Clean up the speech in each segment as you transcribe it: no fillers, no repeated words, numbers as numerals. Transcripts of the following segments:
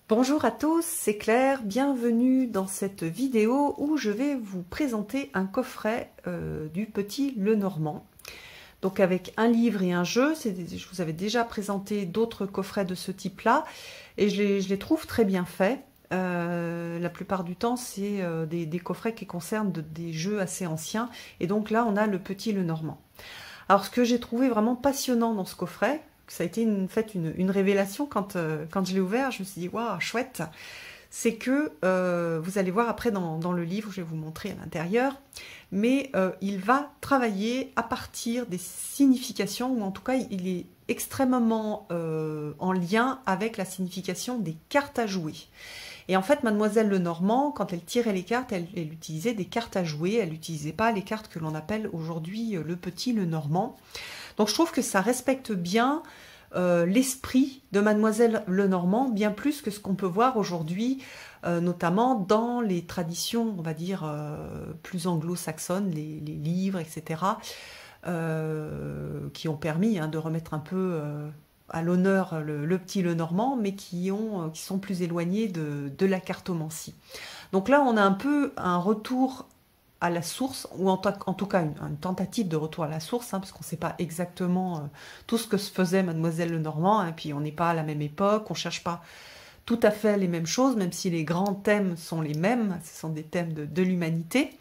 Bonjour à tous, c'est Claire, bienvenue dans cette vidéo où je vais vous présenter un coffret du Petit Lenormand. Donc avec un livre et un jeu, je vous avais déjà présenté d'autres coffrets de ce type-là et je les trouve très bien faits. La plupart du temps, c'est des coffrets qui concernent des jeux assez anciens et donc là, on a le Petit Lenormand. Alors ce que j'ai trouvé vraiment passionnant dans ce coffret, ça a été une révélation quand je l'ai ouvert, je me suis dit waouh, chouette, c'est que vous allez voir après dans le livre, je vais vous montrer à l'intérieur, mais il va travailler à partir des significations, ou en tout cas il est extrêmement en lien avec la signification des cartes à jouer. Et en fait, Mademoiselle Lenormand, quand elle tirait les cartes, elle utilisait des cartes à jouer, elle n'utilisait pas les cartes que l'on appelle aujourd'hui le Petit Lenormand. Donc je trouve que ça respecte bien l'esprit de Mademoiselle Lenormand, bien plus que ce qu'on peut voir aujourd'hui, notamment dans les traditions, on va dire, plus anglo-saxonnes, les livres, etc., qui ont permis de remettre un peu à l'honneur le Petit Lenormand, mais qui sont plus éloignés de la cartomancie. Donc là, on a un peu un retour à la source, ou en tout cas une tentative de retour à la source, parce qu'on ne sait pas exactement tout ce que se faisait Mademoiselle Lenormand, et puis on n'est pas à la même époque, on ne cherche pas tout à fait les mêmes choses, même si les grands thèmes sont les mêmes, ce sont des thèmes de l'humanité.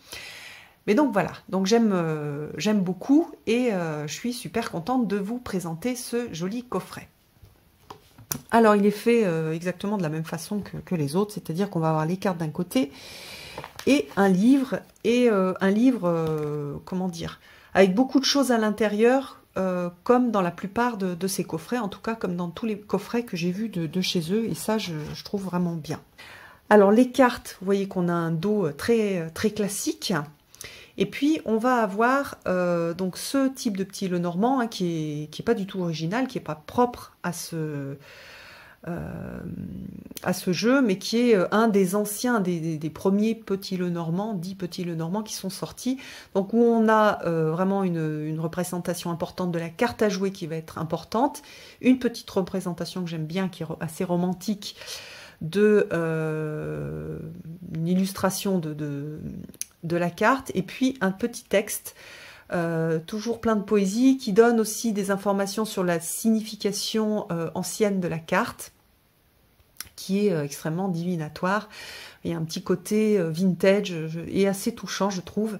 Mais donc voilà, donc j'aime beaucoup, et je suis super contente de vous présenter ce joli coffret. Alors il est fait exactement de la même façon que les autres, c'est-à-dire qu'on va avoir les cartes d'un côté, et un livre, comment dire, avec beaucoup de choses à l'intérieur, comme dans la plupart de ces coffrets, en tout cas comme dans tous les coffrets que j'ai vus de chez eux, et ça je trouve vraiment bien. Alors les cartes, vous voyez qu'on a un dos très, très classique, et puis on va avoir donc ce type de Petit Lenormand qui est pas du tout original, qui est pas propre à ce jeu, mais qui est un des anciens, des premiers Petits Lenormand, 10 Petits Lenormand qui sont sortis, donc où on a vraiment une représentation importante de la carte à jouer qui va être importante, une petite représentation que j'aime bien, qui est assez romantique, une illustration de la carte, et puis un petit texte, toujours plein de poésie, qui donne aussi des informations sur la signification ancienne de la carte, qui est extrêmement divinatoire. Il y a un petit côté vintage et assez touchant, je trouve.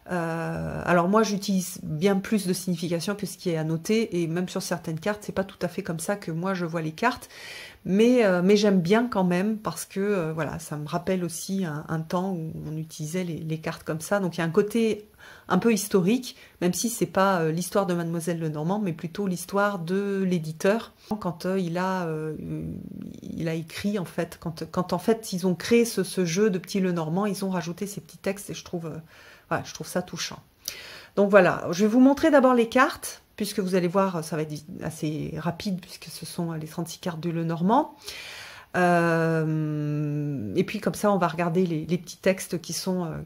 Alors moi, j'utilise bien plus de signification que ce qui est annoté, et même sur certaines cartes, c'est pas tout à fait comme ça que moi je vois les cartes, mais j'aime bien quand même, parce que voilà, ça me rappelle aussi un temps où on utilisait les cartes comme ça, donc il y a un côté un peu historique, même si c'est pas l'histoire de Mademoiselle Lenormand, mais plutôt l'histoire de l'éditeur, quand il a écrit, en fait, quand en fait ils ont créé ce jeu de Petit Lenormand, ils ont rajouté ces petits textes, et je trouve ça touchant. Donc voilà, je vais vous montrer d'abord les cartes, puisque vous allez voir, ça va être assez rapide, puisque ce sont les 36 cartes du Lenormand. Et puis comme ça, on va regarder les petits textes qui sont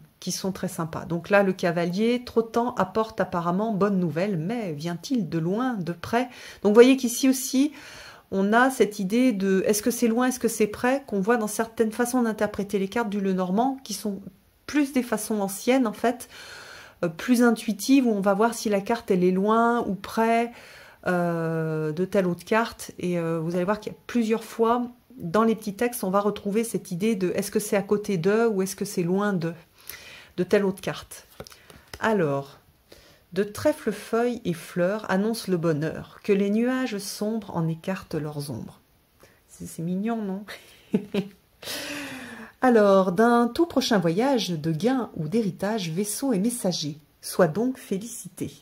très sympas. Donc là, le cavalier trottant apporte apparemment bonne nouvelle, mais vient-il de loin, de près? Donc vous voyez qu'ici aussi, on a cette idée de est-ce que c'est loin, est-ce que c'est près, qu'on voit dans certaines façons d'interpréter les cartes du Lenormand, qui sont plus des façons anciennes, en fait, plus intuitives, où on va voir si la carte, elle est loin ou près de telle autre carte. Et vous allez voir qu'il y a plusieurs fois, dans les petits textes, on va retrouver cette idée de est-ce que c'est à côté d'eux ou est-ce que c'est loin de telle autre carte. Alors, de trèfles, feuilles et fleurs annoncent le bonheur, que les nuages sombres en écartent leurs ombres. C'est mignon, non? Alors, d'un tout prochain voyage de gain ou d'héritage, vaisseau et messager, sois donc félicité.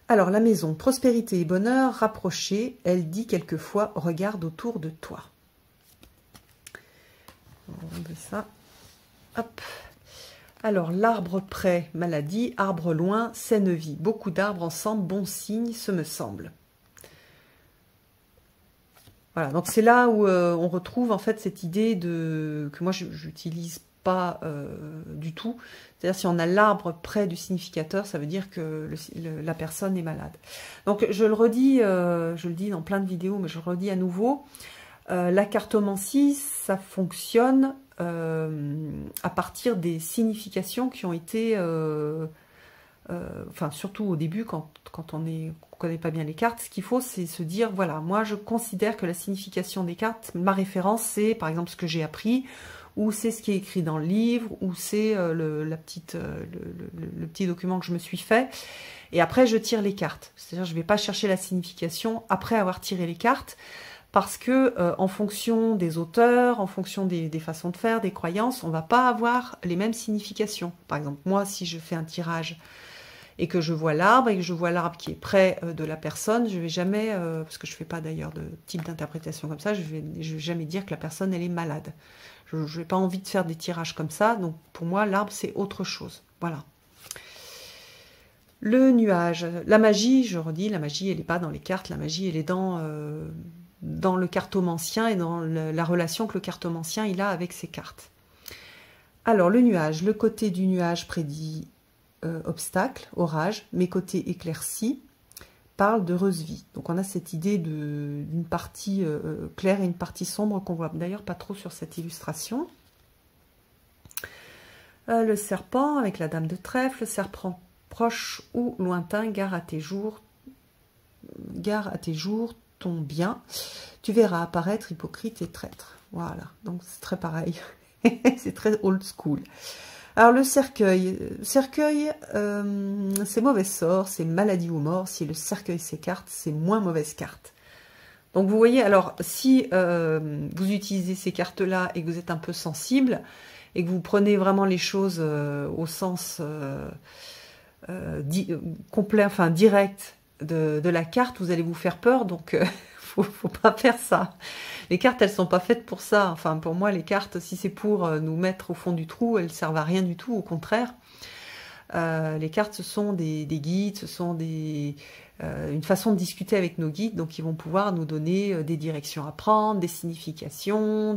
Alors, la maison, prospérité et bonheur rapprochés, elle dit quelquefois, regarde autour de toi. On va enlever ça. Hop. Alors, l'arbre près, maladie, arbre loin, saine vie. Beaucoup d'arbres ensemble, bon signe, ce me semble. Voilà, donc c'est là où on retrouve en fait cette idée que moi j'utilise pas du tout. C'est-à-dire si on a l'arbre près du significateur, ça veut dire que la personne est malade. Donc je le redis, je le dis dans plein de vidéos, mais je le redis à nouveau, la cartomancie, ça fonctionne à partir des significations qui ont été... enfin surtout au début quand on ne connaît pas bien les cartes, ce qu'il faut c'est se dire voilà, moi je considère que la signification des cartes, ma référence c'est par exemple ce que j'ai appris, ou c'est ce qui est écrit dans le livre, ou c'est le petit document que je me suis fait, et après je tire les cartes. C'est-à-dire je ne vais pas chercher la signification après avoir tiré les cartes, parce que en fonction des auteurs, en fonction des façons de faire, des croyances, on ne va pas avoir les mêmes significations. Par exemple, moi si je fais un tirage et que je vois l'arbre, et que je vois l'arbre qui est près de la personne, je vais jamais, parce que je ne fais pas d'ailleurs de type d'interprétation comme ça, je vais jamais dire que la personne elle est malade. Je n'ai pas envie de faire des tirages comme ça, donc pour moi l'arbre c'est autre chose. Voilà. Le nuage, la magie, je redis, la magie elle n'est pas dans les cartes, la magie elle est dans le cartomancien et dans la relation que le cartomancien il a avec ses cartes. Alors le nuage, le côté du nuage prédit obstacle, orage, mais côté éclairci parle d'heureuse vie. Donc on a cette idée d'une partie claire et une partie sombre qu'on voit d'ailleurs pas trop sur cette illustration. Le serpent avec la dame de trèfle, le serpent proche ou lointain, gare à tes jours, ton bien, tu verras apparaître hypocrite et traître. Voilà, donc c'est très pareil, c'est très old school. Alors le cercueil, c'est mauvais sort, c'est maladie ou mort. Si le cercueil s'écarte, c'est moins mauvaise carte. Donc vous voyez, alors si vous utilisez ces cartes-là et que vous êtes un peu sensible, et que vous prenez vraiment les choses au sens complet, enfin direct de la carte, vous allez vous faire peur, donc faut pas faire ça. Les cartes, elles sont pas faites pour ça. Enfin, pour moi, les cartes, si c'est pour nous mettre au fond du trou, elles servent à rien du tout, au contraire. Les cartes, ce sont des guides, ce sont une façon de discuter avec nos guides, donc ils vont pouvoir nous donner des directions à prendre, des significations,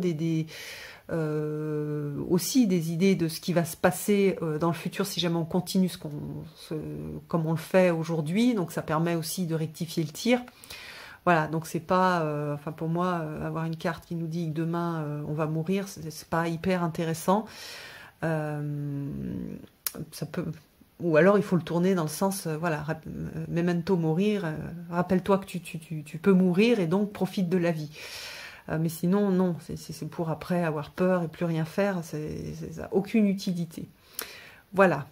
aussi des idées de ce qui va se passer dans le futur si jamais on continue comme on le fait aujourd'hui. Donc ça permet aussi de rectifier le tir. Voilà, donc c'est pas, enfin pour moi, avoir une carte qui nous dit que demain on va mourir, c'est pas hyper intéressant. Ça peut, ou alors il faut le tourner dans le sens, voilà, memento mourir, rappelle-toi que tu peux mourir et donc profite de la vie. Mais sinon, non, c'est pour après avoir peur et plus rien faire, ça n'a aucune utilité. Voilà.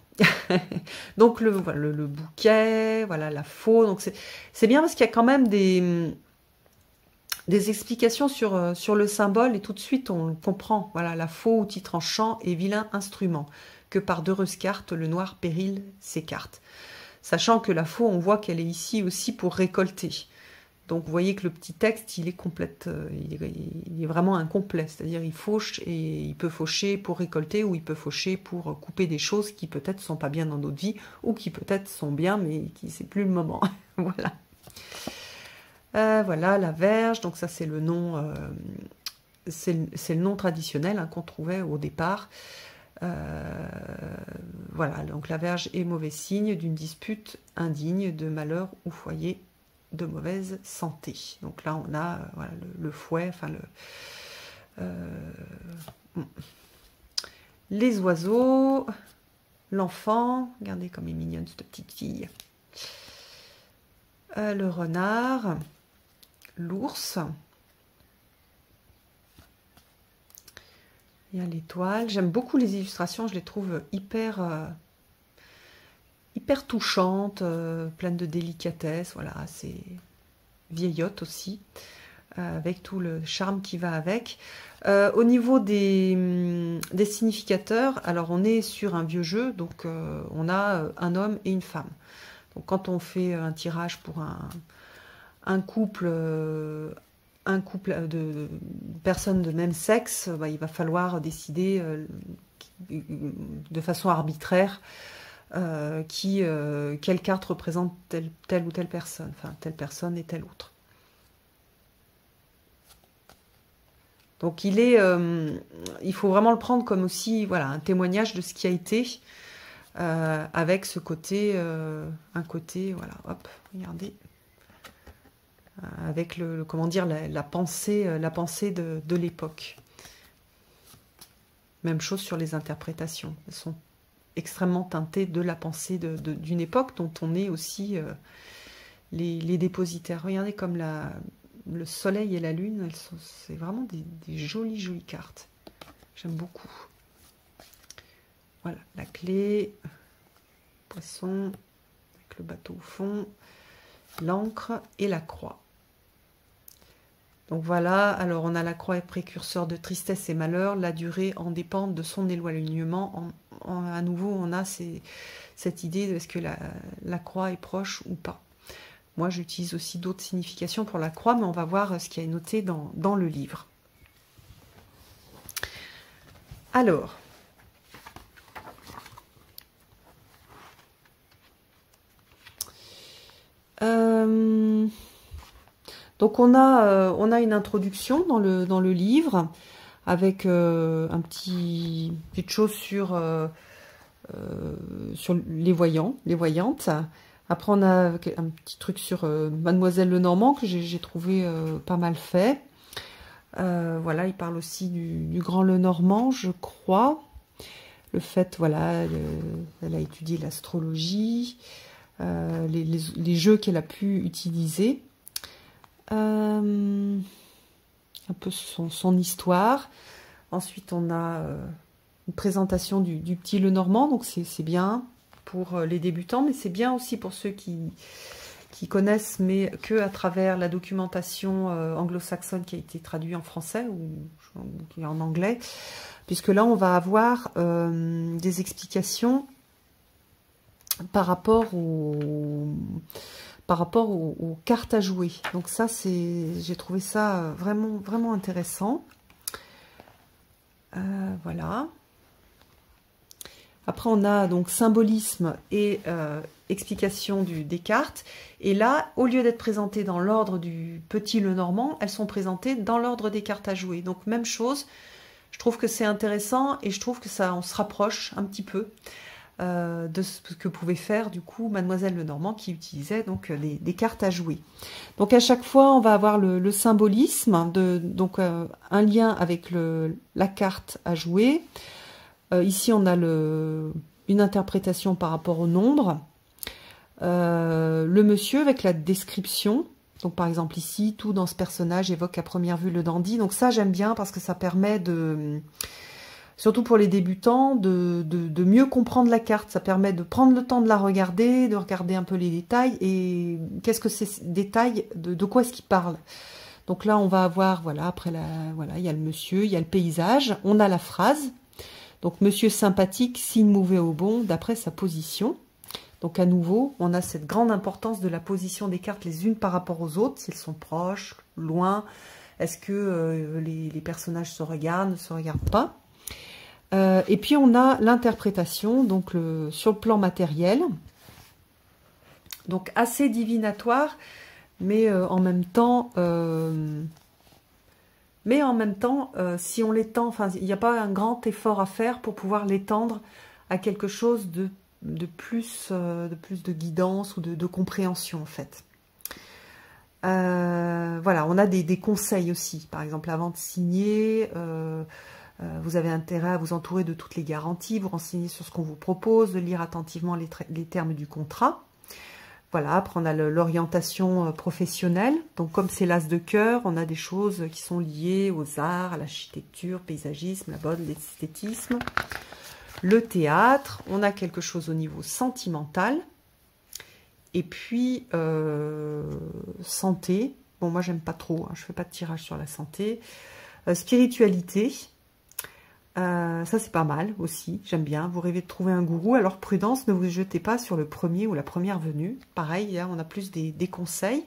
Donc le bouquet, voilà la faux. Donc c'est bien parce qu'il y a quand même des explications sur le symbole et tout de suite on comprend. Voilà, la faux, outil tranchant et vilain instrument, que par d'heureuses cartes le noir péril s'écarte. Sachant que la faux, on voit qu'elle est ici aussi pour récolter. Donc vous voyez que le petit texte, il est complète, il est vraiment incomplet. C'est-à-dire il fauche et il peut faucher pour récolter ou il peut faucher pour couper des choses qui peut-être sont pas bien dans notre vie ou qui peut-être sont bien mais qui c'est plus le moment. Voilà. Voilà la verge. Donc ça c'est le nom, c'est le nom traditionnel qu'on trouvait au départ. Voilà. Donc la verge est mauvais signe d'une dispute indigne de malheur ou foyer de mauvaise santé. Donc là on a voilà, le fouet, enfin les oiseaux, l'enfant, regardez comme est mignonne cette petite fille, le renard, l'ours, il y a l'étoile. J'aime beaucoup les illustrations, je les trouve hyper touchante, pleine de délicatesse, voilà, c'est vieillotte aussi, avec tout le charme qui va avec. Au niveau des significateurs, alors on est sur un vieux jeu, donc on a un homme et une femme. Donc quand on fait un tirage pour un couple de personnes de même sexe, bah, il va falloir décider de façon arbitraire quelle carte représente telle ou telle personne, enfin telle personne et telle autre. Donc il faut vraiment le prendre comme aussi, voilà, un témoignage de ce qui a été, avec ce côté, un côté, voilà, hop, regardez, avec comment dire, la pensée de l'époque. Même chose sur les interprétations. Elles sont extrêmement teintées de la pensée d'une époque dont on est aussi les dépositaires. Regardez comme le soleil et la lune, c'est vraiment des jolies, jolies cartes. J'aime beaucoup. Voilà, la clé, poisson, avec le bateau au fond, l'encre et la croix. Donc voilà, alors on a la croix et précurseur de tristesse et malheur, la durée en dépend de son éloignement. À nouveau, on a cette idée de est-ce que la croix est proche ou pas. Moi, j'utilise aussi d'autres significations pour la croix, mais on va voir ce qui est noté dans le livre. Alors, donc on a une introduction dans le livre avec petite chose sur les voyantes. Après, on a un petit truc sur Mademoiselle Lenormand que j'ai trouvé pas mal fait. Voilà, il parle aussi du grand Lenormand, je crois. Le fait, voilà, elle a étudié l'astrologie, les jeux qu'elle a pu utiliser. Un peu son histoire. Ensuite, on a une présentation du petit Lenormand, donc c'est bien pour les débutants, mais c'est bien aussi pour ceux qui connaissent, mais que à travers la documentation anglo-saxonne qui a été traduite en français ou en anglais, puisque là, on va avoir des explications par rapport aux cartes à jouer. Donc ça, j'ai trouvé ça vraiment, vraiment intéressant. Voilà. Après, on a donc symbolisme et explication des cartes. Et là, au lieu d'être présentées dans l'ordre du petit Lenormand, elles sont présentées dans l'ordre des cartes à jouer. Donc, même chose. Je trouve que c'est intéressant et je trouve que on se rapproche un petit peu de ce que pouvait faire du coup Mademoiselle Lenormand qui utilisait donc des cartes à jouer. Donc à chaque fois on va avoir le symbolisme, donc un lien avec la carte à jouer. Ici on a une interprétation par rapport au nombre. Le monsieur avec la description. Donc par exemple ici, tout dans ce personnage évoque à première vue le dandy. Donc ça j'aime bien parce que ça permet surtout pour les débutants, de mieux comprendre la carte. Ça permet de prendre le temps de la regarder, de regarder un peu les détails. Et qu'est-ce que ces détails, de quoi est-ce qu'il parle? Donc là, on va avoir, voilà, après, voilà, il y a le monsieur, il y a le paysage, on a la phrase. Donc, monsieur sympathique, signe mauvais au bon, d'après sa position. Donc, à nouveau, on a cette grande importance de la position des cartes les unes par rapport aux autres, s'ils sont proches, loin. Est-ce que les personnages se regardent, ne se regardent pas? Et puis on a l'interprétation, donc sur le plan matériel, donc assez divinatoire, mais en même temps, si on l'étend, enfin il n'y a pas un grand effort à faire pour pouvoir l'étendre à quelque chose de plus de guidance ou de compréhension en fait. Voilà, on a des conseils aussi, par exemple avant de signer. Vous avez intérêt à vous entourer de toutes les garanties, vous renseigner sur ce qu'on vous propose, de lire attentivement les termes du contrat. Voilà, après on a l'orientation professionnelle. Donc comme c'est l'as de cœur, on a des choses qui sont liées aux arts, à l'architecture, paysagisme, la mode, l'esthétisme. Le théâtre, on a quelque chose au niveau sentimental. Et puis santé. Bon, moi j'aime pas trop, hein, je fais pas de tirage sur la santé. Spiritualité. Ça c'est pas mal aussi, j'aime bien. Vous rêvez de trouver un gourou, alors prudence, ne vous jetez pas sur le premier ou la première venue. Pareil, là, on a plus des conseils.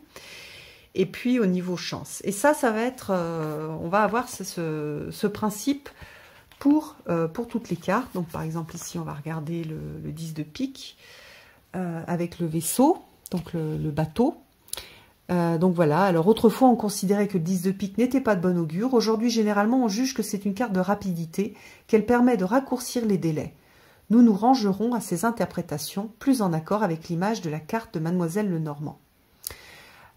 Et puis au niveau chance. Et ça va être, on va avoir ce principe pour toutes les cartes. Donc par exemple ici on va regarder le 10 de pique avec le vaisseau, donc le bateau. Donc voilà, alors autrefois on considérait que le 10 de pique n'était pas de bon augure. Aujourd'hui, généralement, on juge que c'est une carte de rapidité, qu'elle permet de raccourcir les délais. Nous nous rangerons à ces interprétations, plus en accord avec l'image de la carte de Mademoiselle Lenormand.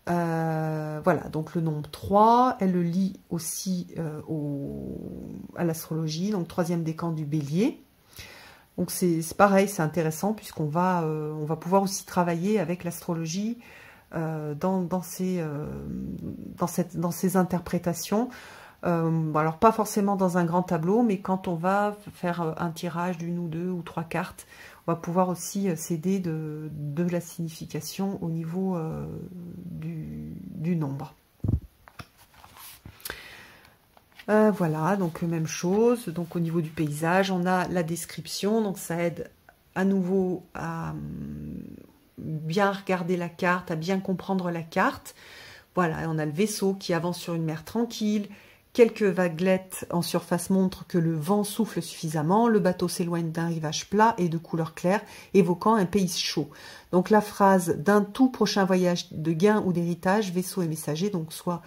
Voilà, donc le nombre 3, elle le lie aussi à l'astrologie, donc troisième décan du bélier. Donc c'est pareil, c'est intéressant puisqu'on va, on va pouvoir aussi travailler avec l'astrologie dans ces interprétations. Alors pas forcément dans un grand tableau, mais quand on va faire un tirage d'une ou deux ou trois cartes, on va pouvoir aussi s'aider de la signification au niveau du nombre. Voilà, donc même chose. Donc au niveau du paysage, on a la description, donc ça aide à nouveau à bien regarder la carte, à bien comprendre la carte. Voilà, on a le vaisseau qui avance sur une mer tranquille. Quelques vaguelettes en surface montrent que le vent souffle suffisamment. Le bateau s'éloigne d'un rivage plat et de couleur claire, évoquant un pays chaud. Donc la phrase « d'un tout prochain voyage de gain ou d'héritage, vaisseau et messager », donc soit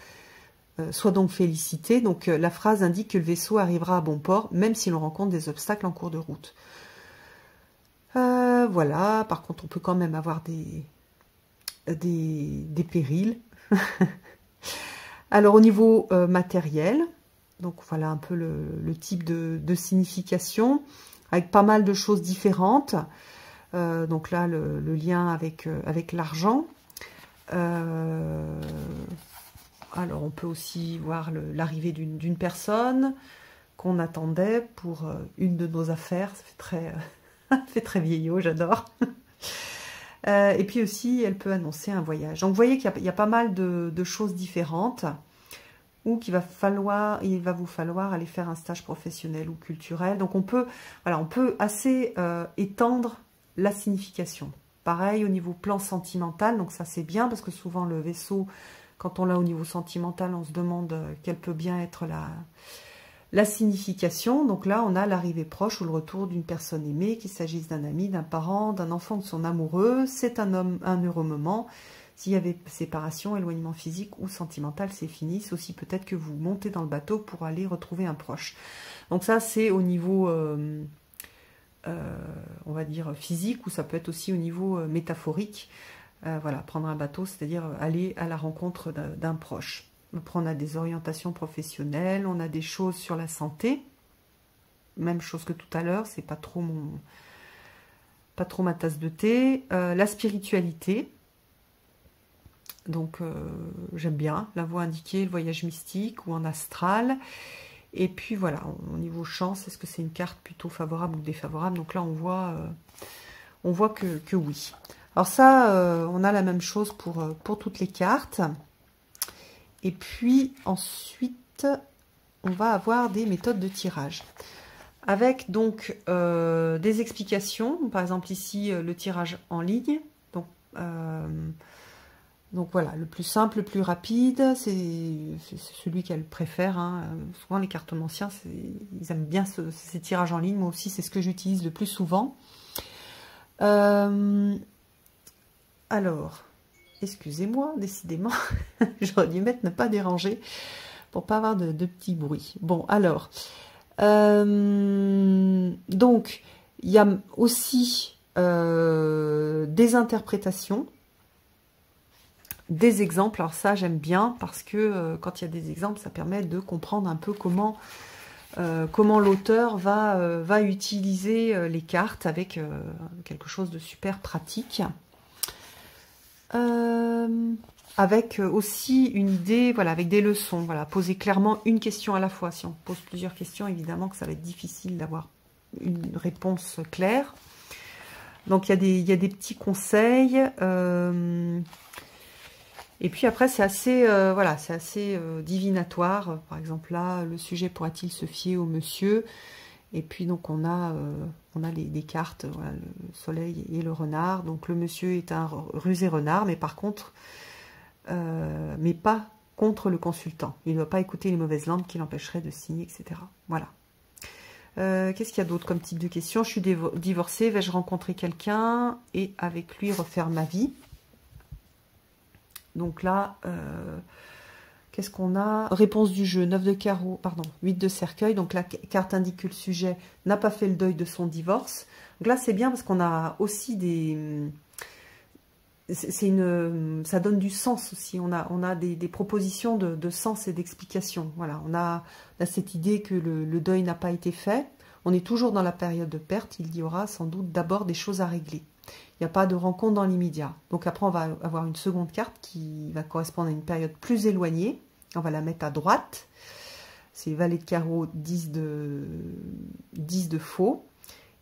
donc félicité. Donc la phrase indique que le vaisseau arrivera à bon port, même si l'on rencontre des obstacles en cours de route. Voilà, par contre on peut quand même avoir des périls. Alors au niveau matériel, donc voilà un peu le type de signification, avec pas mal de choses différentes. Donc là le lien avec l'argent. Alors on peut aussi voir l'arrivée d'une personne qu'on attendait pour une de nos affaires. Ça fait très, ça fait très vieillot, j'adore. Et puis aussi, elle peut annoncer un voyage. Donc vous voyez qu'il y a pas mal de choses différentes, ou il va vous falloir aller faire un stage professionnel ou culturel. Donc on peut assez étendre la signification. Pareil au niveau plan sentimental, donc ça c'est bien, parce que souvent le vaisseau, quand on l'a au niveau sentimental, on se demande quelle peut bien être la signification. Donc là, on a l'arrivée proche ou le retour d'une personne aimée, qu'il s'agisse d'un ami, d'un parent, d'un enfant ou de son amoureux. C'est un heureux moment. S'il y avait séparation, éloignement physique ou sentimental, c'est fini. C'est aussi peut-être que vous montez dans le bateau pour aller retrouver un proche. Donc ça, c'est au niveau, on va dire, physique, ou ça peut être aussi au niveau métaphorique. Voilà, prendre un bateau, c'est-à-dire aller à la rencontre d'un proche. Après, on a des orientations professionnelles, on a des choses sur la santé. Même chose que tout à l'heure, c'est pas trop ma tasse de thé. La spiritualité. Donc, j'aime bien la voie indiquée, le voyage mystique ou en astral. Et puis voilà, au niveau chance, est-ce que c'est une carte plutôt favorable ou défavorable? Donc là, on voit que oui. Alors ça, on a la même chose pour toutes les cartes. Et puis ensuite, on va avoir des méthodes de tirage. Avec donc des explications. Par exemple ici, le tirage en ligne. Donc voilà, le plus simple, le plus rapide, c'est celui qu'elle préfère. Hein. Souvent les cartomanciens, ils aiment bien ces tirages en ligne. Moi aussi, c'est ce que j'utilise le plus souvent. Alors, excusez-moi, décidément, j'aurais dû mettre ne pas déranger pour pas avoir de petits bruits. Bon, alors, donc, il y a aussi des interprétations, des exemples. Alors ça, j'aime bien parce que quand il y a des exemples, ça permet de comprendre un peu comment l'auteur va utiliser les cartes avec quelque chose de super pratique. Avec aussi une idée, voilà, avec des leçons, voilà, poser clairement une question à la fois. Si on pose plusieurs questions, évidemment que ça va être difficile d'avoir une réponse claire. Donc il y a des petits conseils. Et puis après, c'est assez, voilà, c'est assez divinatoire. Par exemple là, le sujet pourra-t-il se fier au monsieur? Et puis donc on a les cartes, voilà, le soleil et le renard. Donc le monsieur est un rusé renard, mais par contre, mais pas contre le consultant. Il ne doit pas écouter les mauvaises langues qui l'empêcheraient de signer, etc. Voilà. Qu'est-ce qu'il y a d'autre comme type de question? Je suis divorcée, vais-je rencontrer quelqu'un et avec lui refaire ma vie? Donc là, qu'est-ce qu'on a? Réponse du jeu, 9 de carreau, pardon, 8 de cercueil. Donc la carte indique que le sujet n'a pas fait le deuil de son divorce. Donc là, c'est bien parce qu'on a aussi des... ça donne du sens aussi. On a des propositions de sens et d'explication. Voilà, on a cette idée que le deuil n'a pas été fait. On est toujours dans la période de perte. Il y aura sans doute d'abord des choses à régler. Il n'y a pas de rencontre dans l'immédiat. Donc après, on va avoir une seconde carte qui va correspondre à une période plus éloignée. On va la mettre à droite. C'est valet de carreau, 10 de faux.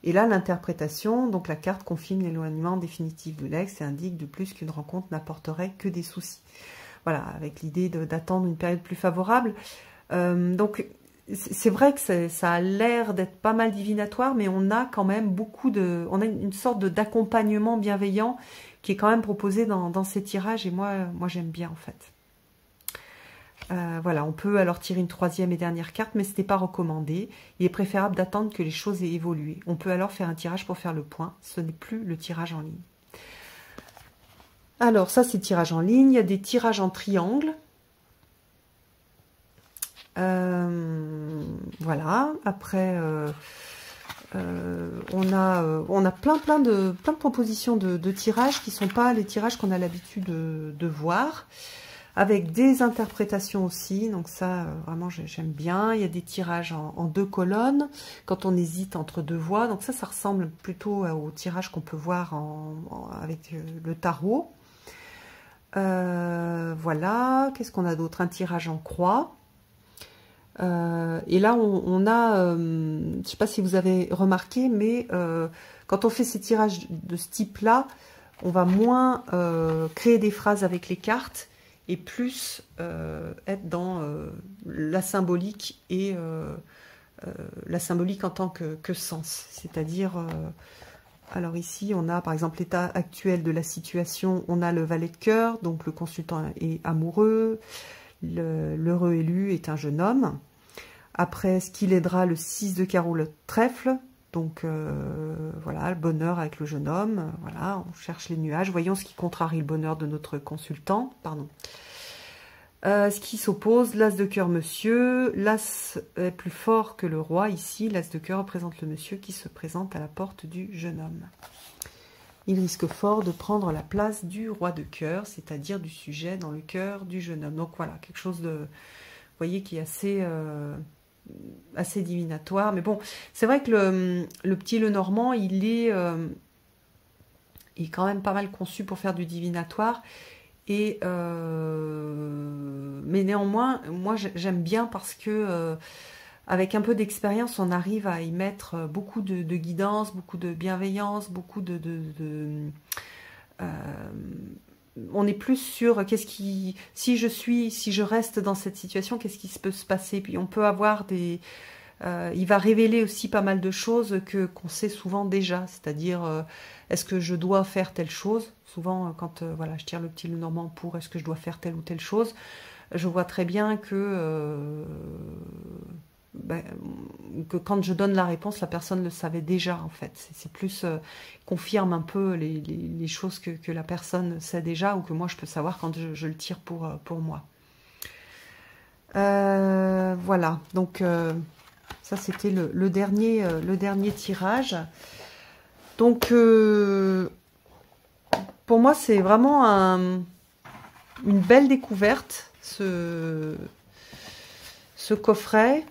Et là, l'interprétation, donc la carte confirme l'éloignement définitif de l'ex et indique de plus qu'une rencontre n'apporterait que des soucis. Voilà, avec l'idée d'attendre une période plus favorable. Donc, c'est vrai que ça a l'air d'être pas mal divinatoire, mais on a quand même on a une sorte d'accompagnement bienveillant qui est quand même proposé dans ces tirages, et moi j'aime bien en fait. Voilà, on peut alors tirer une troisième et dernière carte, mais ce n'est pas recommandé. Il est préférable d'attendre que les choses aient évolué. On peut alors faire un tirage pour faire le point. Ce n'est plus le tirage en ligne. Alors, ça, c'est le tirage en ligne. Il y a des tirages en triangle. Voilà. Après, on a plein de propositions de tirages qui ne sont pas les tirages qu'on a l'habitude de voir, avec des interprétations aussi. Donc ça, vraiment, j'aime bien. Il y a des tirages en 2 colonnes, quand on hésite entre 2 voix. Donc ça ressemble plutôt au tirage qu'on peut voir avec le tarot. Voilà. Qu'est-ce qu'on a d'autre? Un tirage en croix. Et là, on a, je ne sais pas si vous avez remarqué, mais quand on fait ces tirages de ce type-là, on va moins créer des phrases avec les cartes et plus être dans la symbolique et la symbolique en tant que sens. C'est-à-dire, alors ici, on a par exemple l'état actuel de la situation, on a le valet de cœur, donc le consultant est amoureux. L'heureux élu est un jeune homme. Après, ce qui l'aidera, le 6 de carreau, le trèfle. Donc, voilà, le bonheur avec le jeune homme. Voilà, on cherche les nuages. Voyons ce qui contrarie le bonheur de notre consultant. Pardon. Ce qui s'oppose, l'as de cœur, monsieur. L'as est plus fort que le roi. Ici, l'as de cœur représente le monsieur qui se présente à la porte du jeune homme. Il risque fort de prendre la place du roi de cœur, c'est-à-dire du sujet dans le cœur du jeune homme. Donc voilà, quelque chose de, vous voyez, qui est assez divinatoire. Mais bon, c'est vrai que le petit Lenormand, il est quand même pas mal conçu pour faire du divinatoire. Mais néanmoins, moi j'aime bien parce que avec un peu d'expérience, on arrive à y mettre beaucoup de guidance, beaucoup de bienveillance, beaucoup on est plus sur si je reste dans cette situation, qu'est-ce qui peut se passer. Puis on peut avoir il va révéler aussi pas mal de choses qu'on sait souvent déjà. C'est-à-dire, est-ce que je dois faire telle chose? Souvent, quand voilà, je tire le petit Lenormand pour est-ce que je dois faire telle ou telle chose, je vois très bien que quand je donne la réponse, la personne le savait déjà en fait. C'est plus confirme un peu les choses que la personne sait déjà ou que moi je peux savoir quand je le tire pour moi. Voilà, donc ça c'était le dernier tirage. Donc pour moi c'est vraiment une belle découverte ce coffret,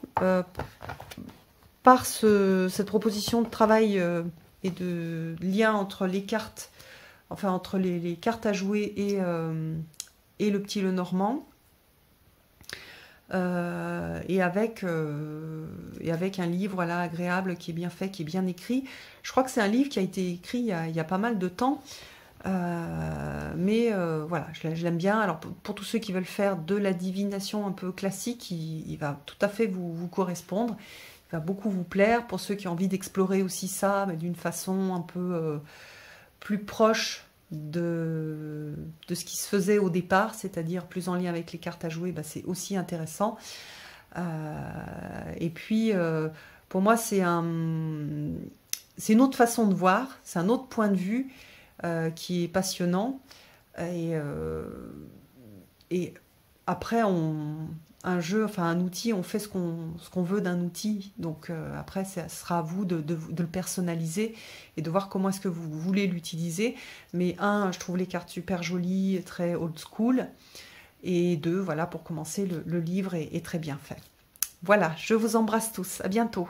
par cette proposition de travail et de lien entre les cartes, enfin entre les cartes à jouer et le petit Lenormand, et avec un livre là agréable qui est bien fait, qui est bien écrit. Je crois que c'est un livre qui a été écrit il y a pas mal de temps. Voilà, je l'aime bien. Alors pour tous ceux qui veulent faire de la divination un peu classique, il va tout à fait vous correspondre, il va beaucoup vous plaire. Pour ceux qui ont envie d'explorer aussi ça, mais d'une façon un peu plus proche de ce qui se faisait au départ, c'est-à-dire plus en lien avec les cartes à jouer, c'est aussi intéressant. Et puis pour moi c'est une autre façon de voir, c'est un autre point de vue qui est passionnant, et et après, un jeu, enfin un outil, on fait ce qu'on veut d'un outil. Donc après, ça sera à vous de le personnaliser et de voir comment est-ce que vous voulez l'utiliser. Mais je trouve les cartes super jolies, très old school. Et deux, voilà, pour commencer, le livre est très bien fait. Voilà, je vous embrasse tous. À bientôt.